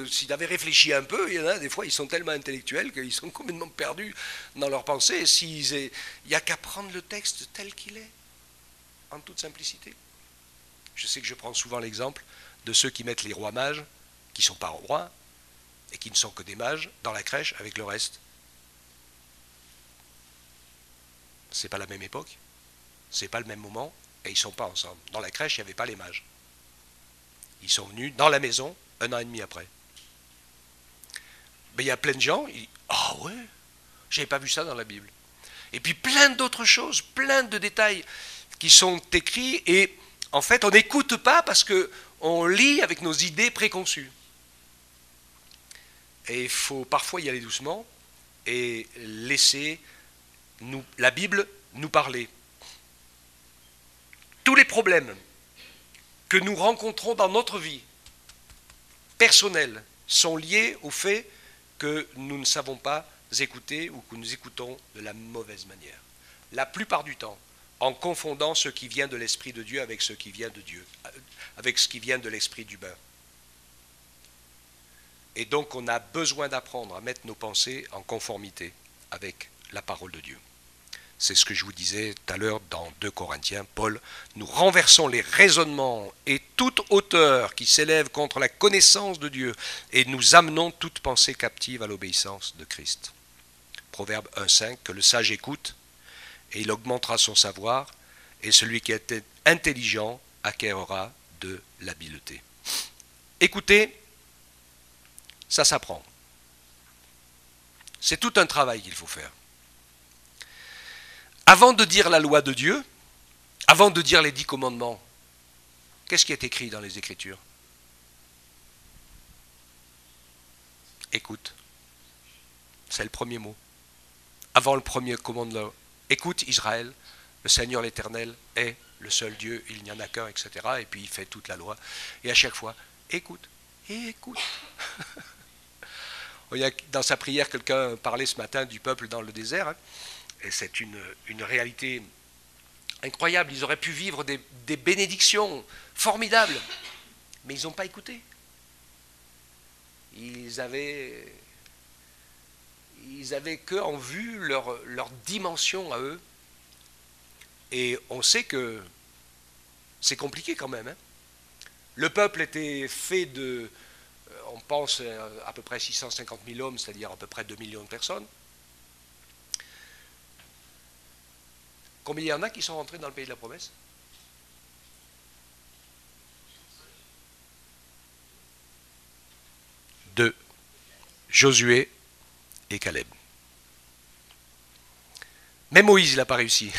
s'ils avaient réfléchi un peu, il y en a des fois, ils sont tellement intellectuels qu'ils sont complètement perdus dans leurs pensées. Il n'y a qu'à prendre le texte tel qu'il est, en toute simplicité. Je sais que je prends souvent l'exemple de ceux qui mettent les rois mages, qui ne sont pas rois, et qui ne sont que des mages, dans la crèche avec le reste. C'est pas la même époque, c'est pas le même moment, et ils ne sont pas ensemble. Dans la crèche, il n'y avait pas les mages. Ils sont venus dans la maison 1 an et demi après. Mais il y a plein de gens, ils disent « Ah ouais, j'avais pas vu ça dans la Bible. » Et puis plein d'autres choses, plein de détails qui sont écrits, et en fait, on n'écoute pas parce qu'on lit avec nos idées préconçues. Et il faut parfois y aller doucement et laisser la Bible nous parler. Tous les problèmes que nous rencontrons dans notre vie personnelle sont liés au fait que nous ne savons pas écouter ou que nous écoutons de la mauvaise manière. La plupart du temps, en confondant ce qui vient de l'Esprit de Dieu avec ce qui vient de Dieu, avec ce qui vient de l'Esprit humain. Et donc on a besoin d'apprendre à mettre nos pensées en conformité avec la parole de Dieu. C'est ce que je vous disais tout à l'heure dans 2 Corinthiens, Paul, nous renversons les raisonnements et toute hauteur qui s'élève contre la connaissance de Dieu et nous amenons toute pensée captive à l'obéissance de Christ. Proverbe 1,5, que le sage écoute et il augmentera son savoir, et celui qui est intelligent acquérera de l'habileté. Écoutez, ça s'apprend. C'est tout un travail qu'il faut faire. Avant de dire la loi de Dieu, avant de dire les 10 commandements, qu'est-ce qui est écrit dans les Écritures? Écoute. C'est le premier mot. Avant le premier commandement. Écoute Israël, le Seigneur l'Éternel est le seul Dieu, il n'y en a qu'un, etc. Et puis il fait toute la loi. Et à chaque fois, écoute, écoute. Dans sa prière, quelqu'un parlait ce matin du peuple dans le désert. Hein, et c'est une réalité incroyable. Ils auraient pu vivre des bénédictions formidables. Mais ils n'ont pas écouté. Ils avaient que en vue leur dimension à eux. Et on sait que c'est compliqué quand même. Hein. Le peuple était fait de, on pense à peu près 650 000 hommes, c'est-à-dire à peu près 2 millions de personnes. Combien il y en a qui sont rentrés dans le pays de la promesse? 2. Josué et Caleb. Même Moïse, il n'a pas réussi.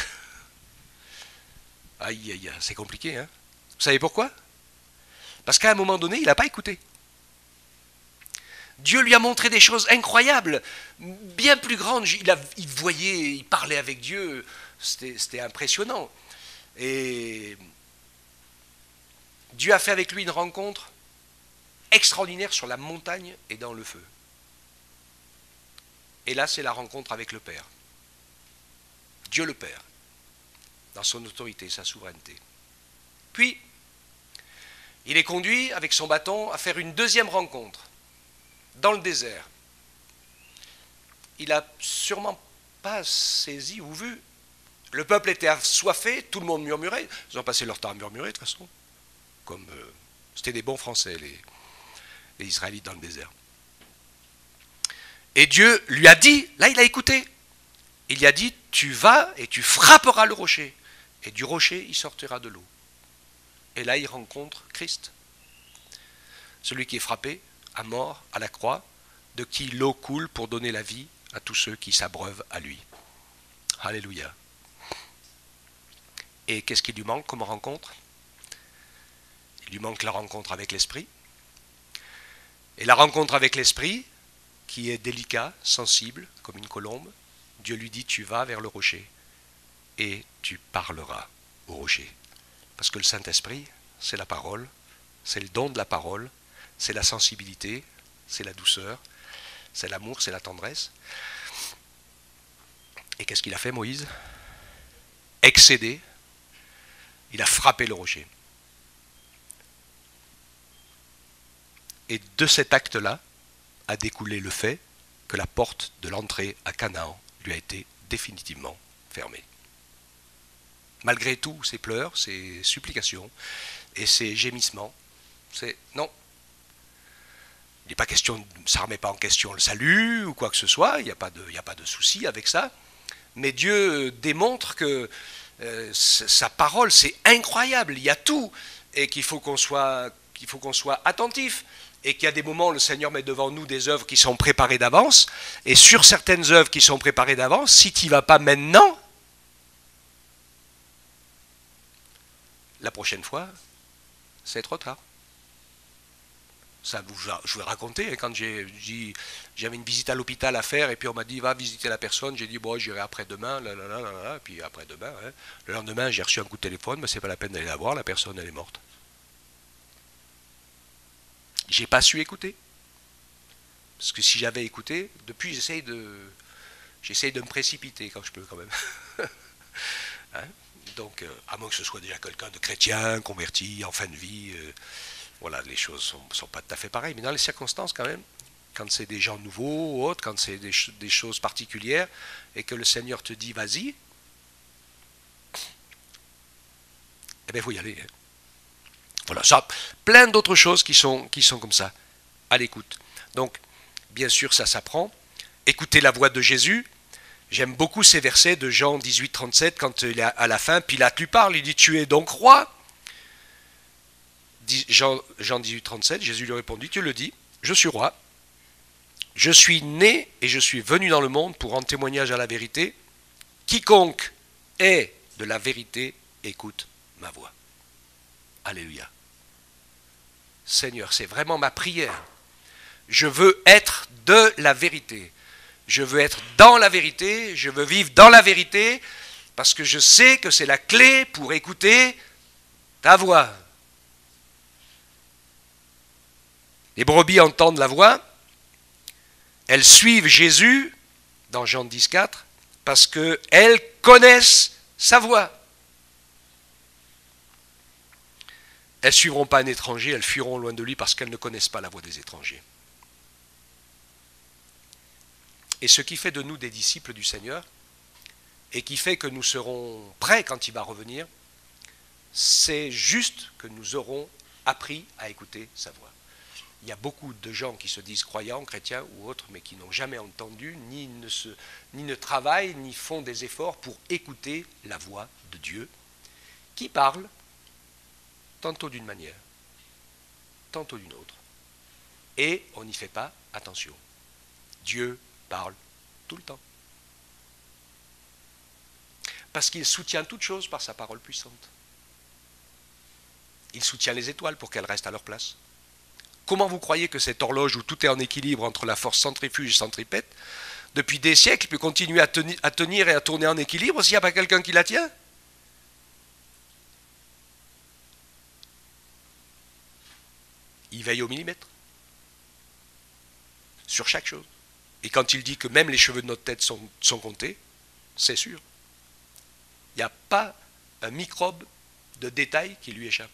Aïe, aïe, aïe, c'est compliqué. Hein. Vous savez pourquoi? Parce qu'à un moment donné, il n'a pas écouté. Dieu lui a montré des choses incroyables, bien plus grandes. Il voyait, il parlait avec Dieu, c'était impressionnant. Et Dieu a fait avec lui une rencontre extraordinaire sur la montagne et dans le feu. Et là, c'est la rencontre avec le Père. Dieu le Père, dans son autorité, sa souveraineté. Puis, il est conduit avec son bâton à faire une deuxième rencontre dans le désert. Il n'a sûrement pas saisi ou vu. Le peuple était assoiffé, tout le monde murmurait. Ils ont passé leur temps à murmurer de toute façon. Comme c'était des bons Français, les Israélites dans le désert. Et Dieu lui a dit, là il a écouté, il lui a dit, tu vas et tu frapperas le rocher. Et du rocher, il sortira de l'eau. Et là, il rencontre Christ. Celui qui est frappé à mort à la croix, de qui l'eau coule pour donner la vie à tous ceux qui s'abreuvent à lui. Alléluia. Et qu'est-ce qui lui manque comme rencontre? Il lui manque la rencontre avec l'Esprit. Et la rencontre avec l'Esprit, qui est délicat, sensible, comme une colombe, Dieu lui dit, tu vas vers le rocher et tu parleras au rocher. Parce que le Saint-Esprit, c'est la parole, c'est le don de la parole, c'est la sensibilité, c'est la douceur, c'est l'amour, c'est la tendresse. Et qu'est-ce qu'il a fait, Moïse? Excédé, il a frappé le rocher. Et de cet acte-là a découlé le fait que la porte de l'entrée à Canaan lui a été définitivement fermée. Malgré tout, ses pleurs, ses supplications et ses gémissements, non. Il n'est pas question, ça ne remet pas en question le salut ou quoi que ce soit, il n'y a pas de souci avec ça. Mais Dieu démontre que sa parole, c'est incroyable, il y a tout, et qu'il faut qu'on soit attentif. Et qu'il y a des moments où le Seigneur met devant nous des œuvres qui sont préparées d'avance, et sur certaines œuvres qui sont préparées d'avance, si tu n'y vas pas maintenant, la prochaine fois, c'est trop tard. Ça, je vous ai raconté, quand j'avais une visite à l'hôpital à faire, et puis on m'a dit, va visiter la personne, j'ai dit, bon, j'irai après-demain, et puis après-demain, hein. Le lendemain, j'ai reçu un coup de téléphone, mais c'est pas la peine d'aller la voir, la personne, elle est morte. J'ai pas su écouter. Parce que si j'avais écouté, depuis j'essaye de me précipiter quand je peux quand même. Hein? Donc, à moins que ce soit déjà quelqu'un de chrétien, converti, en fin de vie, voilà, les choses sont pas tout à fait pareilles. Mais dans les circonstances quand même, quand c'est des gens nouveaux ou autres, quand c'est des choses particulières, et que le Seigneur te dit vas-y, eh bien il faut y aller. Hein. Voilà, ça, plein d'autres choses qui sont comme ça, à l'écoute. Donc, bien sûr, ça s'apprend. Écoutez la voix de Jésus. J'aime beaucoup ces versets de Jean 18, 37, quand il est à la fin, Pilate lui parle, il dit, tu es donc roi. Jean 18, 37, Jésus lui répondit, tu le dis, je suis roi. Je suis né et je suis venu dans le monde pour rendre témoignage à la vérité. Quiconque est de la vérité, écoute ma voix. Alléluia. Seigneur, c'est vraiment ma prière. Je veux être de la vérité. Je veux être dans la vérité. Je veux vivre dans la vérité parce que je sais que c'est la clé pour écouter ta voix. Les brebis entendent la voix. Elles suivent Jésus dans Jean 10, 4 parce qu'elles connaissent sa voix. Elles ne suivront pas un étranger, elles fuiront loin de lui parce qu'elles ne connaissent pas la voix des étrangers. Et ce qui fait de nous des disciples du Seigneur, et qui fait que nous serons prêts quand il va revenir, c'est juste que nous aurons appris à écouter sa voix. Il y a beaucoup de gens qui se disent croyants, chrétiens ou autres, mais qui n'ont jamais entendu, ni ne travaillent, ni font des efforts pour écouter la voix de Dieu, qui parle tantôt d'une manière, tantôt d'une autre. Et on n'y fait pas attention. Dieu parle tout le temps. Parce qu'il soutient toutes choses par sa parole puissante. Il soutient les étoiles pour qu'elles restent à leur place. Comment vous croyez que cette horloge où tout est en équilibre entre la force centrifuge et centripète, depuis des siècles, peut continuer à tenir et à tourner en équilibre s'il n'y a pas quelqu'un qui la tient ? Il veille au millimètre. Sur chaque chose. Et quand il dit que même les cheveux de notre tête sont comptés, c'est sûr. Il n'y a pas un microbe de détail qui lui échappe.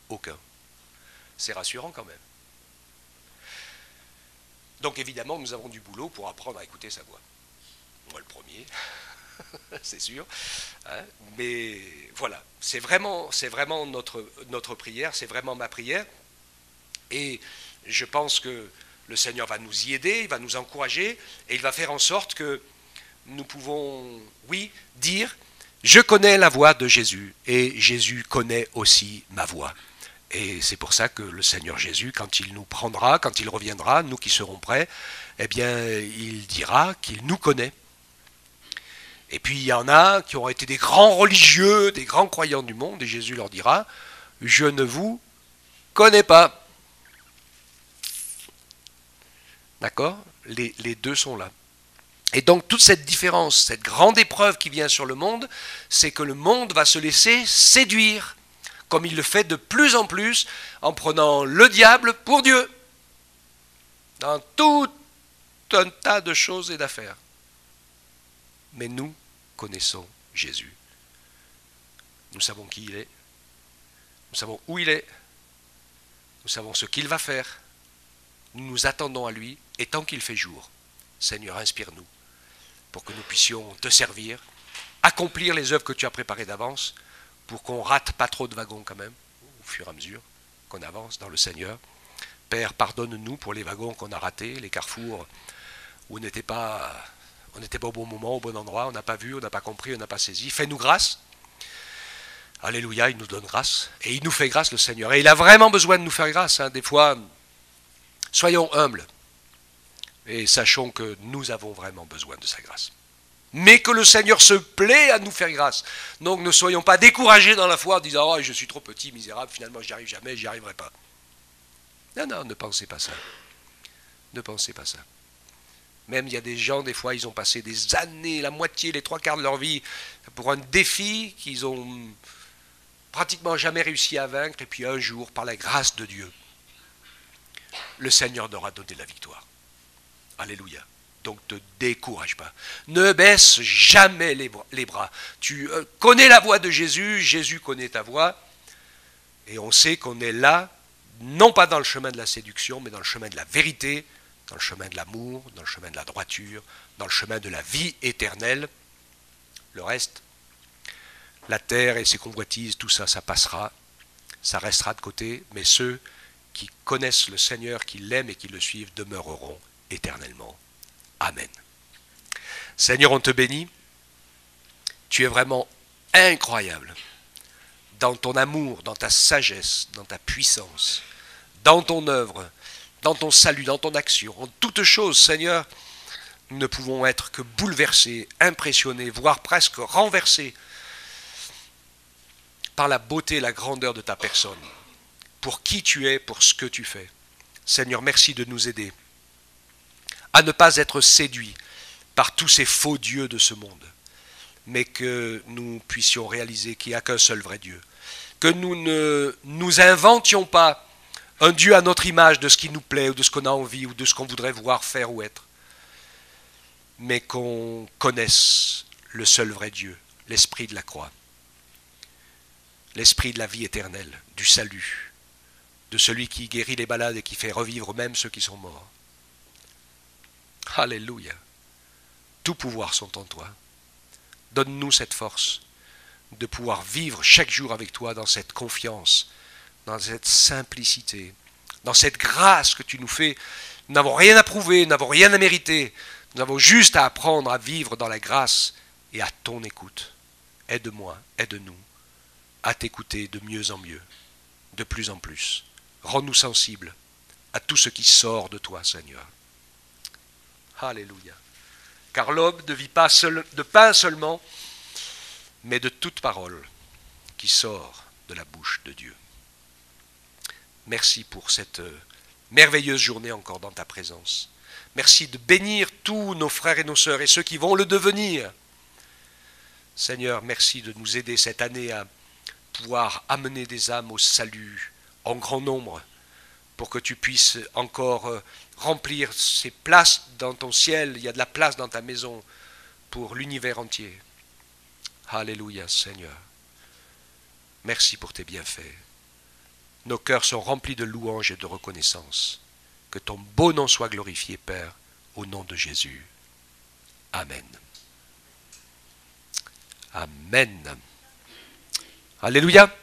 Aucun. C'est rassurant quand même. Donc évidemment, nous avons du boulot pour apprendre à écouter sa voix. Moi le premier, c'est sûr. Hein, mais voilà, c'est vraiment notre prière, c'est vraiment ma prière. Et je pense que le Seigneur va nous y aider, il va nous encourager, et il va faire en sorte que nous pouvons, oui, dire, je connais la voix de Jésus, et Jésus connaît aussi ma voix. Et c'est pour ça que le Seigneur Jésus, quand il nous prendra, quand il reviendra, nous qui serons prêts, eh bien, il dira qu'il nous connaît. Et puis il y en a qui ont été des grands religieux, des grands croyants du monde, et Jésus leur dira, je ne vous connais pas. D'accord ? Les deux sont là. Et donc toute cette différence, cette grande épreuve qui vient sur le monde, c'est que le monde va se laisser séduire, comme il le fait de plus en plus, en prenant le diable pour Dieu, dans tout un tas de choses et d'affaires. Mais nous connaissons Jésus. Nous savons qui il est, nous savons où il est, nous savons ce qu'il va faire, nous nous attendons à lui, et tant qu'il fait jour, Seigneur, inspire-nous, pour que nous puissions te servir, accomplir les œuvres que tu as préparées d'avance, pour qu'on rate pas trop de wagons quand même, au fur et à mesure qu'on avance dans le Seigneur. Père, pardonne-nous pour les wagons qu'on a ratés, les carrefours où on n'était pas au bon moment, au bon endroit, on n'a pas vu, on n'a pas compris, on n'a pas saisi. Fais-nous grâce. Alléluia, il nous donne grâce. Et il nous fait grâce, le Seigneur. Et il a vraiment besoin de nous faire grâce. Hein. Des fois, soyons humbles et sachons que nous avons vraiment besoin de sa grâce. Mais que le Seigneur se plaît à nous faire grâce. Donc ne soyons pas découragés dans la foi en disant « Oh, je suis trop petit, misérable, finalement j'y arrive jamais, j'y arriverai pas. » Non, non, ne pensez pas ça. Ne pensez pas ça. Même il y a des gens, des fois, ils ont passé des années, la moitié, les trois quarts de leur vie pour un défi qu'ils ont pratiquement jamais réussi à vaincre. Et puis un jour, par la grâce de Dieu, le Seigneur leur a donné la victoire. Alléluia. Donc ne te décourage pas. Ne baisse jamais les bras. Tu connais la voix de Jésus, Jésus connaît ta voix. Et on sait qu'on est là, non pas dans le chemin de la séduction, mais dans le chemin de la vérité, dans le chemin de l'amour, dans le chemin de la droiture, dans le chemin de la vie éternelle. Le reste, la terre et ses convoitises, tout ça, ça passera, ça restera de côté, mais ceux qui connaissent le Seigneur, qui l'aiment et qui le suivent, demeureront éternellement. Amen. Seigneur, on te bénit. Tu es vraiment incroyable dans ton amour, dans ta sagesse, dans ta puissance, dans ton œuvre, dans ton salut, dans ton action. En toutes choses, Seigneur, nous ne pouvons être que bouleversés, impressionnés, voire presque renversés par la beauté et la grandeur de ta personne, pour qui tu es, pour ce que tu fais. Seigneur, merci de nous aider à ne pas être séduits par tous ces faux dieux de ce monde, mais que nous puissions réaliser qu'il n'y a qu'un seul vrai Dieu, que nous ne nous inventions pas un Dieu à notre image de ce qui nous plaît, ou de ce qu'on a envie, ou de ce qu'on voudrait voir, faire ou être, mais qu'on connaisse le seul vrai Dieu, l'esprit de la croix, l'esprit de la vie éternelle, du salut, de celui qui guérit les malades et qui fait revivre même ceux qui sont morts. Alléluia. Tout pouvoir sont en toi. Donne-nous cette force de pouvoir vivre chaque jour avec toi dans cette confiance, dans cette simplicité, dans cette grâce que tu nous fais. Nous n'avons rien à prouver, nous n'avons rien à mériter. Nous avons juste à apprendre à vivre dans la grâce et à ton écoute. Aide-moi, aide-nous à t'écouter de mieux en mieux, de plus en plus. Rends-nous sensibles à tout ce qui sort de toi, Seigneur. Alléluia. Car l'homme ne vit pas de pain seulement, mais de toute parole qui sort de la bouche de Dieu. Merci pour cette merveilleuse journée encore dans ta présence. Merci de bénir tous nos frères et nos sœurs et ceux qui vont le devenir. Seigneur, merci de nous aider cette année à pouvoir amener des âmes au salut en grand nombre, pour que tu puisses encore remplir ces places dans ton ciel. Il y a de la place dans ta maison pour l'univers entier. Alléluia, Seigneur. Merci pour tes bienfaits. Nos cœurs sont remplis de louanges et de reconnaissance. Que ton beau nom soit glorifié, Père, au nom de Jésus. Amen. Amen. Alléluia.